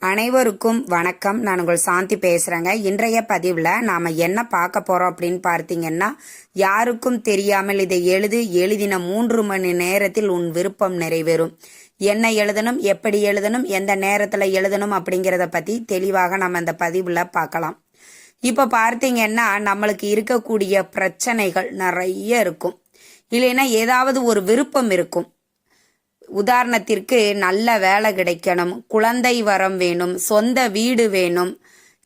அனைவருக்கும் வணக்கம். நான் உங்கள் சாந்தி பேசுகிறேங்க. இன்றைய பதிவில் நாம் என்ன பார்க்க போகிறோம் அப்படின்னு பார்த்தீங்கன்னா, யாருக்கும் தெரியாமல் இதை எழுதின 3 மணி நேரத்தில் உன் விருப்பம் நிறைவேறும். என்ன எழுதணும், எப்படி எழுதணும், எந்த நேரத்தில் எழுதணும் அப்படிங்கிறத பற்றி தெளிவாக நம்ம இந்த பதிவில் பார்க்கலாம். இப்போ பார்த்தீங்கன்னா, நம்மளுக்கு இருக்கக்கூடிய பிரச்சனைகள் நிறைய இருக்கும். இல்லைன்னா ஏதாவது ஒரு விருப்பம் இருக்கும். உதாரணத்திற்கு நல்ல வேலை கிடைக்கணும், குழந்தை வரம் வேணும், சொந்த வீடு வேணும்,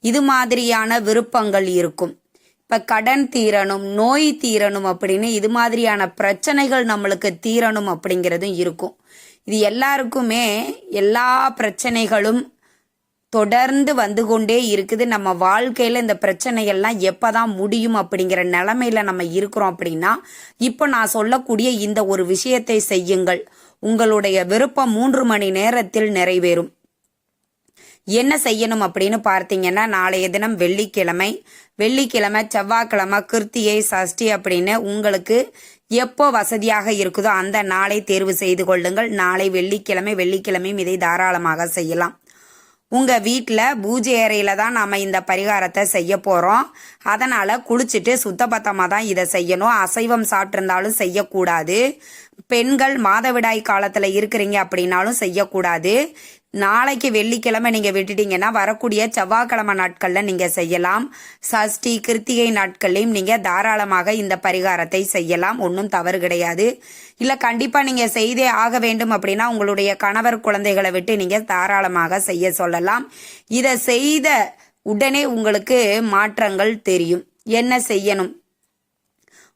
இது மாதிரியான விருப்பங்கள் இருக்கும். இப்ப கடன் தீரணும், நோய் தீரணும் அப்படின்னு இது மாதிரியான பிரச்சனைகள் நம்மளுக்கு தீரணும் அப்படிங்கிறதும் இருக்கும். இது எல்லாருக்குமே எல்லா பிரச்சனைகளும் தொடர்ந்து வந்து கொண்டே இருக்குது. நம்ம வாழ்க்கையில இந்த பிரச்சனைகள்லாம் எப்பதான் முடியும் அப்படிங்கிற நிலைமையில நம்ம இருக்கிறோம். அப்படின்னா இப்போ நான் சொல்லக்கூடிய இந்த ஒரு விஷயத்தை செய்யுங்கள், உங்களுடைய விருப்பம் 3 மணி நேரத்தில் நிறைவேறும். என்ன செய்யணும் அப்படின்னு பார்த்தீங்கன்னா, நாளைய தினம் வெள்ளிக்கிழமை, செவ்வாய்க்கிழமை, கிருத்திகை, சஷ்டி அப்படின்னு உங்களுக்கு எப்போ வசதியாக இருக்குதோ அந்த நாளை தேர்வு செய்து கொள்ளுங்கள். நாளை வெள்ளிக்கிழமையும் இதை தாராளமாக செய்யலாம். உங்க வீட்டில் பூஜை அறையில தான் நாம இந்த பரிகாரத்தை செய்ய போறோம். அதனால குளிச்சுட்டு சுத்தபத்தமாக தான் இதை செய்யணும். அசைவம் சாப்பிட்டிருந்தாலும் செய்யக்கூடாது. பெண்கள் மாதவிடாய் காலத்துல இருக்கிறீங்க அப்படின்னாலும் செய்யக்கூடாது. நாளைக்கு வெள்ளிக்கிழமை நீங்க விட்டுட்டீங்கன்னா வரக்கூடிய செவ்வாய்க்கிழமை நாட்கள்ல நீங்க செய்யலாம். சஷ்டி, கிருத்திகை நாட்கள்லையும் நீங்க தாராளமாக இந்த பரிகாரத்தை செய்யலாம். ஒன்றும் தவறு கிடையாது. இல்ல கண்டிப்பா நீங்க செய்தே ஆக வேண்டும் அப்படின்னா உங்களுடைய கணவர், குழந்தைகளை விட்டு நீங்க தாராளமாக செய்ய சொல்லலாம். இதை செய்த உடனே உங்களுக்கு மாற்றங்கள் தெரியும். என்ன செய்யணும்?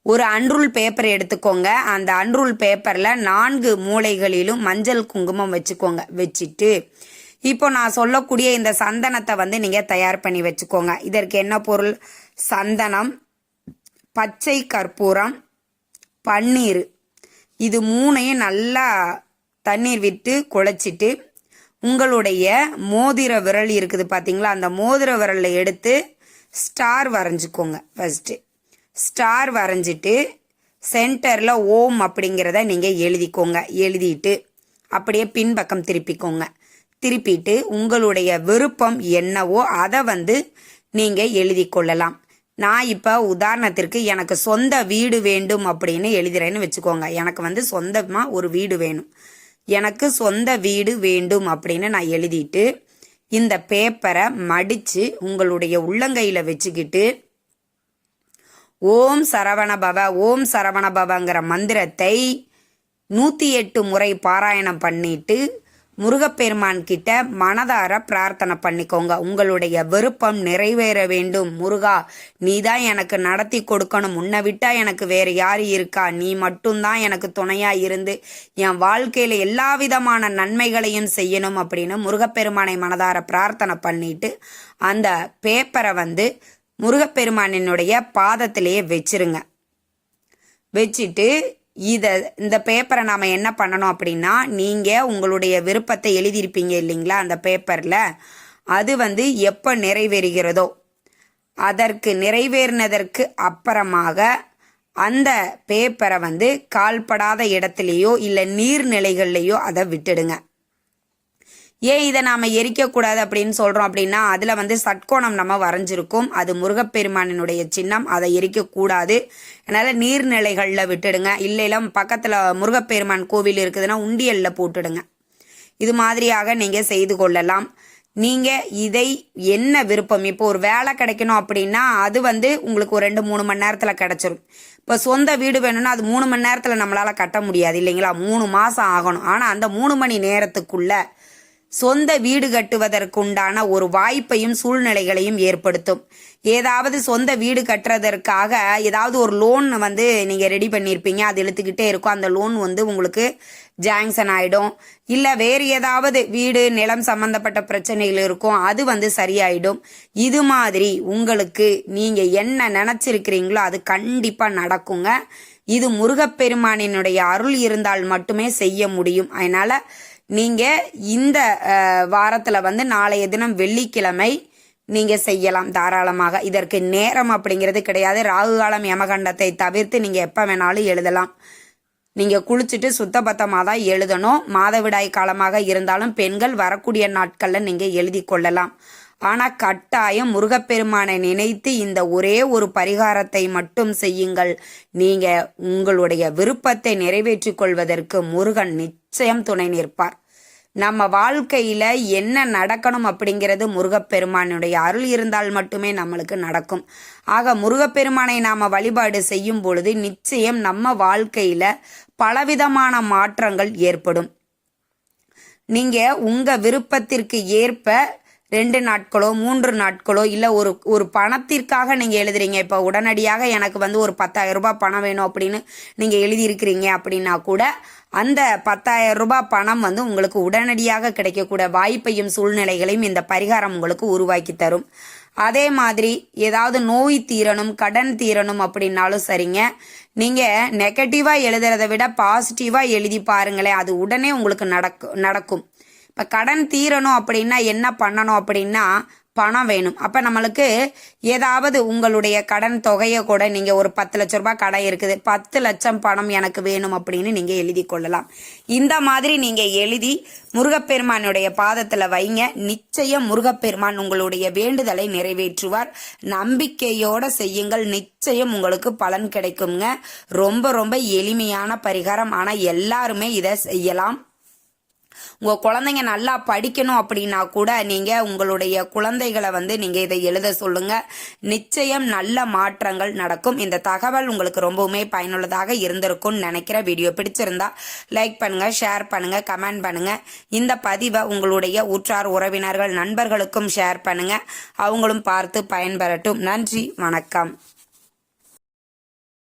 ஒரு அன்ரூல் பேப்பர் எடுத்துக்கோங்க. அந்த அன்ரூல் பேப்பர்ல 4 மூலைகளிலும் மஞ்சள் குங்குமம் வச்சுக்கோங்க. வச்சுட்டு இப்போ நான் சொல்லக்கூடிய இந்த சந்தனத்தை நீங்க தயார் பண்ணி வச்சுக்கோங்க. இதற்கு என்ன பொருள்? சந்தனம், பச்சை கற்பூரம், பன்னீர், இது 3ஐயும் நல்லா தண்ணீர் விட்டு குழைச்சிட்டு உங்களுடைய மோதிர விரல் இருக்குது பாத்தீங்களா, அந்த மோதிர விரல்ல எடுத்து ஸ்டார் வரைஞ்சுக்கோங்க. ஃபர்ஸ்ட் ஸ்டார் வரைஞ்சிட்டு சென்டர்ல ஓம் அப்படிங்கிறத நீங்க எழுதிக்கோங்க. எழுதிட்டு அப்படியே பின்பக்கம் திருப்பிக்கோங்க. திருப்பிட்டு உங்களுடைய விருப்பம் என்னவோ அதை நீங்க எழுதி கொள்ளலாம். நான் இப்ப உதாரணத்திற்கு எனக்கு சொந்த வீடு வேண்டும் அப்படின்னு எழுதுறேன்னு வச்சுக்கோங்க. எனக்கு சொந்தமா ஒரு வீடு வேணும், எனக்கு சொந்த வீடு வேண்டும் அப்படின்னு நான் எழுதிட்டு இந்த பேப்பரை மடிச்சு உங்களுடைய உள்ளங்கையில வச்சுக்கிட்டு ஓம் சரவண பவங்கிற மந்திரத்தை 108 முறை பாராயணம் பண்ணிட்டு முருகப்பெருமான் கிட்ட மனதார பிரார்த்தனை பண்ணிக்கோங்க. உங்களுடைய விருப்பம் நிறைவேற வேண்டும். முருகா, நீதான் எனக்கு நடத்தி கொடுக்கணும். உன்னை விட்டா எனக்கு வேற யாரு இருக்கா? நீ மட்டும்தான் எனக்கு துணையா இருந்து என் வாழ்க்கையில எல்லா விதமான நன்மைகளையும் செய்யணும் அப்படின்னு முருகப்பெருமானை மனதார பிரார்த்தனை பண்ணிட்டு அந்த பேப்பரை முருகப்பெருமானினுடைய பாதத்திலேயே வச்சிருங்க. வச்சுட்டு இந்த பேப்பரை நாம என்ன பண்ணணும் அப்படின்னா, நீங்க உங்களுடைய விருப்பத்தை எழுதியிருப்பீங்க இல்லைங்களா அந்த பேப்பர்ல, அது எப்ப நிறைவேறுகிறதோ அதற்கு நிறைவேறினதற்கு அப்புறமாக அந்த பேப்பரை கால்படாத இடத்துலையோ இல்ல நீர்நிலைகள்லையோ அதை விட்டுடுங்க. ஏன் இதை நாம எரிக்க கூடாது அப்படின்னு சொல்றோம் அப்படின்னா, அதுல சட்கோணம் நம்ம வரைஞ்சிருக்கும். அது முருகப்பெருமானினுடைய சின்னம். அதை எரிக்க கூடாது. அதனால நீர்நிலைகள்ல விட்டுடுங்க. இல்லையில பக்கத்துல முருகப்பெருமான் கோவில் இருக்குதுன்னா உண்டியல்ல போட்டுடுங்க. இது மாதிரியாக நீங்க செய்து கொள்ளலாம். நீங்க இதை என்ன விருப்பம், இப்போ ஒரு வேலை கிடைக்கணும் அப்படின்னா அது உங்களுக்கு ஒரு 2-3 மணி நேரத்துல கிடைச்சிரும். இப்போ சொந்த வீடு வேணும்னா அது 3 மணி நேரத்துல நம்மளால கட்ட முடியாது இல்லைங்களா, 3 மாசம் ஆகணும். ஆனா அந்த 3 மணி நேரத்துக்குள்ள சொந்த வீடு கட்டுவதற்குண்டான ஒரு வாய்ப்பையும் சூழ்நிலைகளையும் ஏற்படுத்தும். ஏதாவது சொந்த வீடு கட்டுறதற்காக ஏதாவது ஒரு லோன் நீங்க ரெடி பண்ணியிருப்பீங்க, அது இழுத்துக்கிட்டே இருக்கும். அந்த லோன் உங்களுக்கு ஜாங்ஷன் ஆயிடும். இல்ல வேறு ஏதாவது வீடு நிலம் சம்பந்தப்பட்ட பிரச்சனைகள் இருக்கும், அது சரியாயிடும். இது மாதிரி உங்களுக்கு நீங்க என்ன நினைச்சிருக்கிறீங்களோ அது கண்டிப்பா நடக்குங்க. இது முருகப்பெருமானினுடைய அருள் இருந்தால் மட்டுமே செய்ய முடியும். அதனால நீங்க இந்த வாரத்துல நாளைய தினம் வெள்ளிக்கிழமை நீங்க செய்யலாம் தாராளமாக. இதற்கு நேரம் அப்படிங்கிறது கிடையாது. ராகு காலம், யமகண்டத்தை தவிர்த்து நீங்க எப்ப வேணாலும் எழுதலாம். நீங்கள் குளிச்சுட்டு சுத்தபத்தமாக தான் எழுதணும். மாதவிடாய் காலமாக இருந்தாலும் பெண்கள் வரக்கூடிய நாட்களில் நீங்கள் எழுதி கொள்ளலாம். ஆனால் கட்டாயம் முருகப்பெருமானை நினைத்து இந்த ஒரே ஒரு பரிகாரத்தை மட்டும் செய்யுங்கள். நீங்கள் உங்களுடைய விருப்பத்தை நிறைவேற்றி கொள்வதற்கு முருகன் நிச்சயம் துணை நிற்பார். நம்ம வாழ்க்கையில் என்ன நடக்கணும் அப்படிங்கிறது முருகப்பெருமானுடைய அருள் இருந்தால் மட்டுமே நம்மளுக்கு நடக்கும். ஆக முருகப்பெருமானை நாம் வழிபாடு செய்யும் பொழுது நிச்சயம் நம்ம வாழ்க்கையில் பலவிதமான மாற்றங்கள் ஏற்படும். நீங்கள் உங்கள் விருப்பத்திற்கு ஏற்ப 2 நாட்களோ 3 நாட்களோ இல்லை ஒரு பணத்திற்காக நீங்கள் எழுதுறீங்க. இப்போ உடனடியாக எனக்கு ஒரு 10,000 ரூபாய் பணம் வேணும் அப்படின்னு நீங்கள் எழுதியிருக்கிறீங்க அப்படின்னா கூட அந்த 10,000 ரூபாய் பணம் உங்களுக்கு உடனடியாக கிடைக்கக்கூடிய வாய்ப்பையும் சூழ்நிலைகளையும் இந்த பரிகாரம் உங்களுக்கு உருவாக்கி தரும். அதே மாதிரி ஏதாவது நோய் தீரணும், கடன் தீரணும் அப்படின்னாலும் சரிங்க, நீங்கள் நெகட்டிவாக எழுதுறதை விட பாசிட்டிவாக எழுதி பாருங்களேன், அது உடனே உங்களுக்கு நடக்கும். இப்போ கடன் தீரணும் அப்படின்னா என்ன பண்ணணும் அப்படின்னா பணம் வேணும். அப்போ நம்மளுக்கு ஏதாவது உங்களுடைய கடன் தொகையை கூட நீங்கள் ஒரு 10 லட்ச ரூபாய் கடன் இருக்குது, 10 லட்சம் பணம் எனக்கு வேணும் அப்படின்னு நீங்கள் எழுதி கொள்ளலாம். இந்த மாதிரி நீங்கள் எழுதி முருகப்பெருமானுடைய பாதத்தில் வைங்க. நிச்சயம் முருகப்பெருமான் உங்களுடைய வேண்டுதலை நிறைவேற்றுவார். நம்பிக்கையோடு செய்யுங்கள், நிச்சயம் உங்களுக்கு பலன் கிடைக்குங்க. ரொம்ப ரொம்ப எளிமையான பரிகாரம், ஆனால் எல்லாருமே இதை செய்யலாம். உங்கள் குழந்தைங்க நல்லா படிக்கணும் அப்படின்னா கூட நீங்கள் உங்களுடைய குழந்தைகளை நீங்கள் இதை எழுத சொல்லுங்கள். நிச்சயம் நல்ல மாற்றங்கள் நடக்கும். இந்த தகவல் உங்களுக்கு ரொம்பவுமே பயனுள்ளதாக இருந்திருக்கும்னு நினைக்கிற. வீடியோ பிடிச்சிருந்தா லைக் பண்ணுங்கள், ஷேர் பண்ணுங்கள், கமெண்ட் பண்ணுங்கள். இந்த பதிவை உங்களுடைய உற்றார் உறவினர்கள் நண்பர்களுக்கும் ஷேர் பண்ணுங்கள். அவங்களும் பார்த்து பயன்பெறட்டும். நன்றி, வணக்கம்.